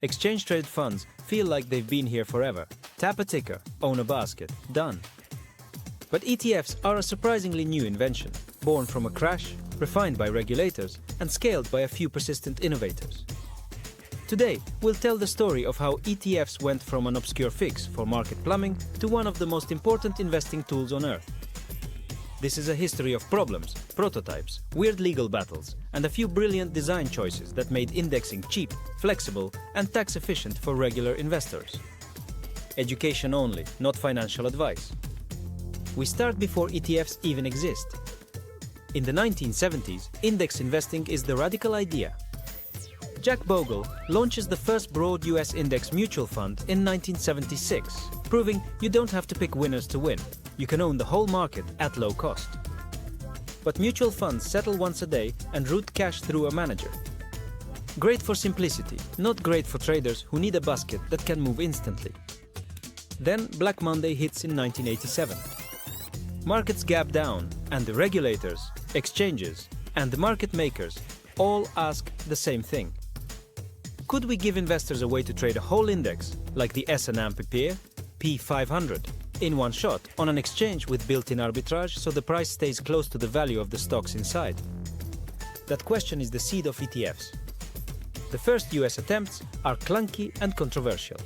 Exchange-traded funds feel like they've been here forever. Tap a ticker, own a basket, done. But ETFs are a surprisingly new invention, born from a crash, refined by regulators, and scaled by a few persistent innovators. Today, we'll tell the story of how ETFs went from an obscure fix for market plumbing to one of the most important investing tools on earth. This is a history of problems, prototypes, weird legal battles, and a few brilliant design choices that made indexing cheap, flexible, and tax-efficient for regular investors. Education only, not financial advice. We start before ETFs even exist. In the 1970s, index investing is the radical idea. Jack Bogle launches the first broad US index mutual fund in 1976, proving you don't have to pick winners to win. You can own the whole market at low cost. But mutual funds settle once a day and route cash through a manager. Great for simplicity, not great for traders who need a basket that can move instantly. Then Black Monday hits in 1987. Markets gap down, and the regulators, exchanges, and the market makers all ask the same thing. Could we give investors a way to trade a whole index, like the S&P P500, in one shot on an exchange with built-in arbitrage so the price stays close to the value of the stocks inside? That question is the seed of ETFs. The first US attempts are clunky and controversial.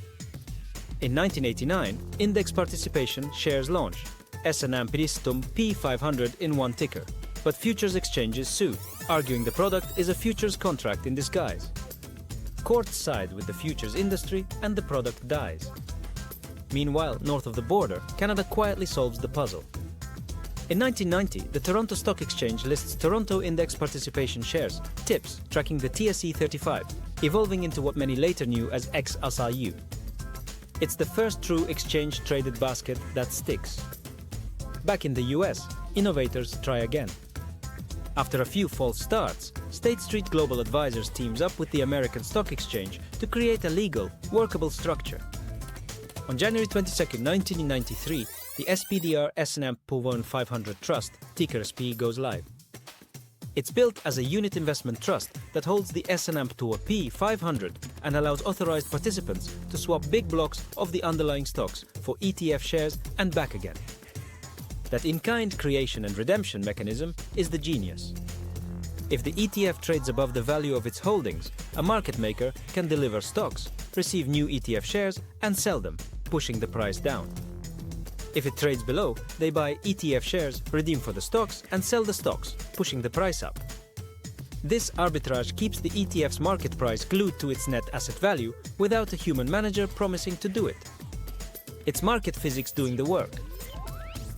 In 1989, index participation shares launch, S&P P500 in one ticker, but futures exchanges sue, arguing the product is a futures contract in disguise. Courts side with the futures industry and the product dies. Meanwhile, north of the border, Canada quietly solves the puzzle. In 1990, the Toronto Stock Exchange lists Toronto Index Participation Shares, TIPS, tracking the TSE 35, evolving into what many later knew as XSIU. It's the first true exchange-traded basket that sticks. Back in the US, innovators try again. After a few false starts, State Street Global Advisors teams up with the American Stock Exchange to create a legal, workable structure. On January 22, 1993, the SPDR S&P 500 Trust, ticker SP, goes live. It's built as a unit investment trust that holds the S&P 500 and allows authorized participants to swap big blocks of the underlying stocks for ETF shares and back again. That in-kind creation and redemption mechanism is the genius. If the ETF trades above the value of its holdings, a market maker can deliver stocks, receive new ETF shares, and sell them, pushing the price down. If it trades below, they buy ETF shares, redeem for the stocks, and sell the stocks, pushing the price up. This arbitrage keeps the ETF's market price glued to its net asset value without a human manager promising to do it. It's market physics doing the work.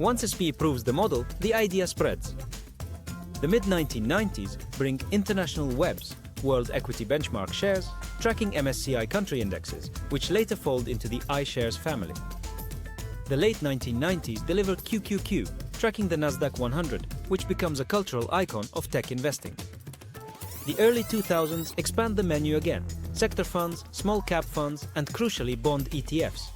Once SP proves the model, the idea spreads. The mid-1990s bring international WEBs, World Equity Benchmark shares, tracking MSCI country indexes, which later fold into the iShares family. The late 1990s deliver QQQ, tracking the Nasdaq 100, which becomes a cultural icon of tech investing. The early 2000s expand the menu again, sector funds, small cap funds, and crucially bond ETFs.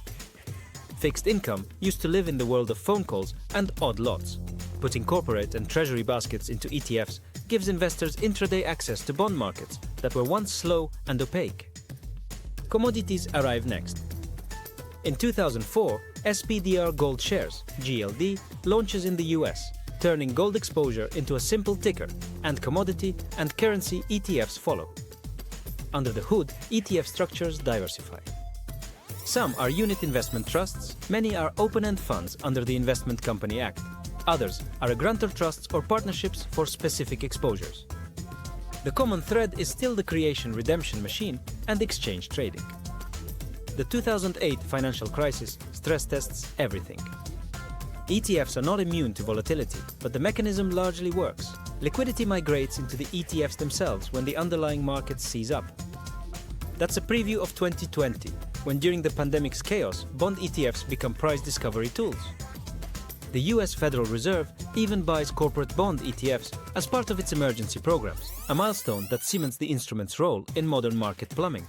Fixed income used to live in the world of phone calls and odd lots. Putting corporate and treasury baskets into ETFs gives investors intraday access to bond markets that were once slow and opaque. Commodities arrive next. In 2004, SPDR Gold Shares, GLD, launches in the US, turning gold exposure into a simple ticker, and commodity and currency ETFs follow. Under the hood, ETF structures diversify. Some are unit investment trusts, many are open-end funds under the Investment Company Act. Others are grantor trusts or partnerships for specific exposures. The common thread is still the creation-redemption machine and exchange trading. The 2008 financial crisis stress tests everything. ETFs are not immune to volatility, but the mechanism largely works. Liquidity migrates into the ETFs themselves when the underlying market seize up. That's a preview of 2020, when during the pandemic's chaos, bond ETFs become price discovery tools. The US Federal Reserve even buys corporate bond ETFs as part of its emergency programs, a milestone that cements the instrument's role in modern market plumbing.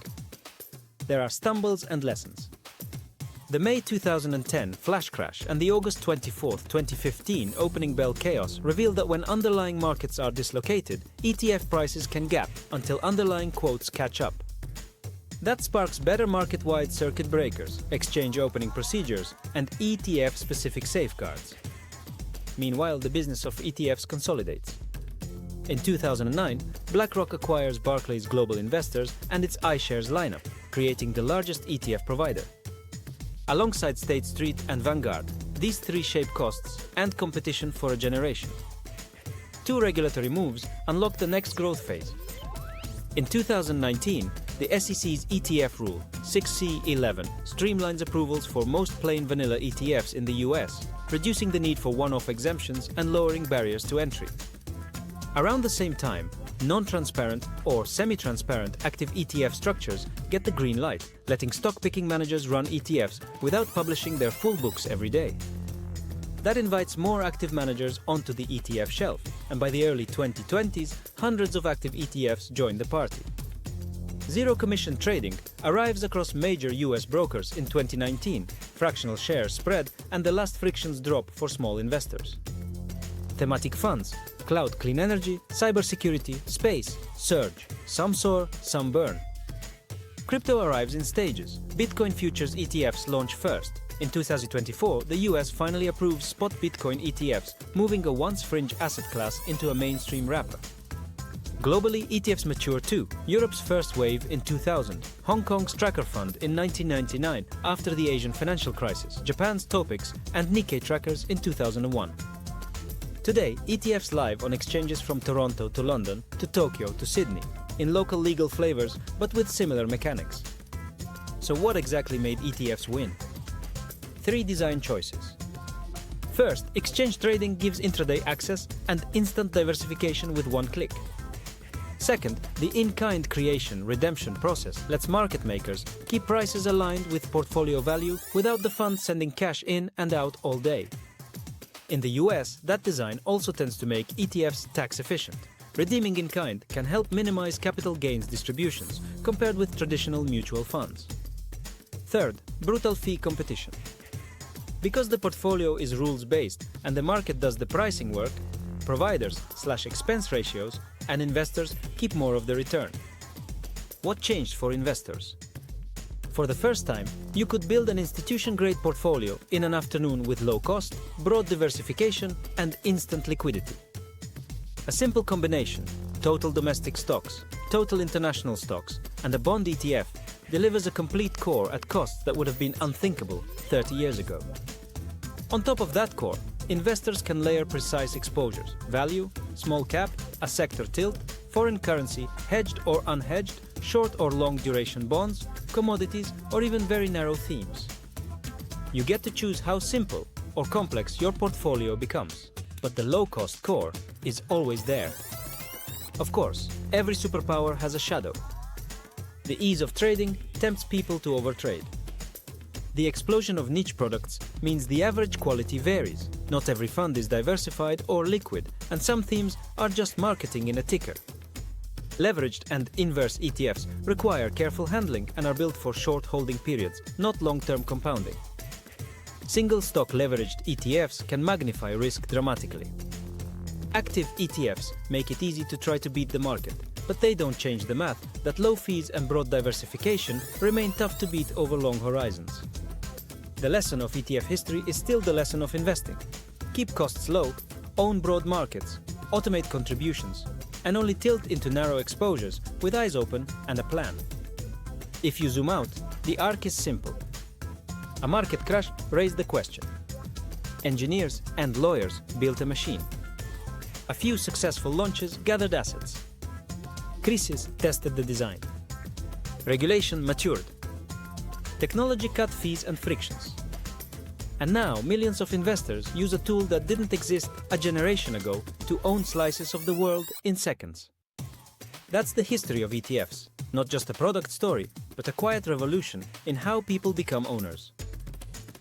There are stumbles and lessons. The May 2010 flash crash and the August 24, 2015 opening bell chaos revealed that when underlying markets are dislocated, ETF prices can gap until underlying quotes catch up. That sparks better market-wide circuit breakers, exchange opening procedures, and ETF-specific safeguards. Meanwhile, the business of ETFs consolidates. In 2009, BlackRock acquires Barclays Global Investors and its iShares lineup, creating the largest ETF provider. Alongside State Street and Vanguard, these three shape costs and competition for a generation. Two regulatory moves unlock the next growth phase. In 2019, the SEC's ETF Rule 6C11 streamlines approvals for most plain vanilla ETFs in the US, reducing the need for one-off exemptions and lowering barriers to entry. Around the same time, non-transparent or semi-transparent active ETF structures get the green light, letting stock-picking managers run ETFs without publishing their full books every day. That invites more active managers onto the ETF shelf, and by the early 2020s, hundreds of active ETFs join the party. Zero-commission trading arrives across major US brokers in 2019, fractional shares spread, and the last frictions drop for small investors. Thematic funds, cloud clean energy, cybersecurity, space, surge. Some soar, some burn. Crypto arrives in stages. Bitcoin futures ETFs launch first. In 2024, the US finally approves spot Bitcoin ETFs, moving a once-fringe asset class into a mainstream wrapper. Globally, ETFs mature too. Europe's first wave in 2000, Hong Kong's tracker fund in 1999 after the Asian financial crisis, Japan's Topix and Nikkei trackers in 2001. Today, ETFs live on exchanges from Toronto to London to Tokyo to Sydney, in local legal flavors but with similar mechanics. So what exactly made ETFs win? Three design choices. First, exchange trading gives intraday access and instant diversification with one click. Second, the in-kind creation redemption process lets market makers keep prices aligned with portfolio value without the fund sending cash in and out all day. In the US, that design also tends to make ETFs tax efficient. Redeeming in kind can help minimize capital gains distributions compared with traditional mutual funds. Third, brutal fee competition. Because the portfolio is rules-based and the market does the pricing work, providers/expense ratios and investors keep more of the return. What changed for investors? For the first time, you could build an institution-grade portfolio in an afternoon with low cost, broad diversification, and instant liquidity. A simple combination, total domestic stocks, total international stocks, and a bond ETF delivers a complete core at costs that would have been unthinkable 30 years ago. On top of that core, investors can layer precise exposures, value, small cap, a sector tilt, foreign currency, hedged or unhedged, short or long duration bonds, commodities, or even very narrow themes. You get to choose how simple or complex your portfolio becomes, but the low-cost core is always there. Of course, every superpower has a shadow. The ease of trading tempts people to overtrade. The explosion of niche products means the average quality varies. Not every fund is diversified or liquid, and some themes are just marketing in a ticker. Leveraged and inverse ETFs require careful handling and are built for short holding periods, not long-term compounding. Single-stock leveraged ETFs can magnify risk dramatically. Active ETFs make it easy to try to beat the market, but they don't change the math that low fees and broad diversification remain tough to beat over long horizons. The lesson of ETF history is still the lesson of investing. Keep costs low, own broad markets, automate contributions, and only tilt into narrow exposures with eyes open and a plan. If you zoom out, the arc is simple. A market crash raised the question. Engineers and lawyers built a machine. A few successful launches gathered assets. Crises tested the design. Regulation matured. Technology cut fees and frictions. And now millions of investors use a tool that didn't exist a generation ago to own slices of the world in seconds. That's the history of ETFs, not just a product story, but a quiet revolution in how people become owners.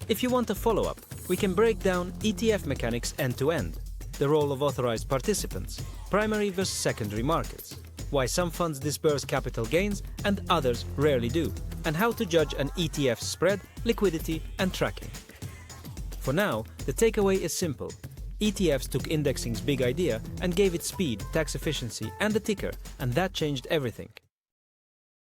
If you want a follow-up, we can break down ETF mechanics end-to-end, the role of authorized participants, primary versus secondary markets, why some funds disperse capital gains and others rarely do, and how to judge an ETF's spread, liquidity, and tracking. For now, the takeaway is simple. ETFs took indexing's big idea and gave it speed, tax efficiency, and a ticker, and that changed everything.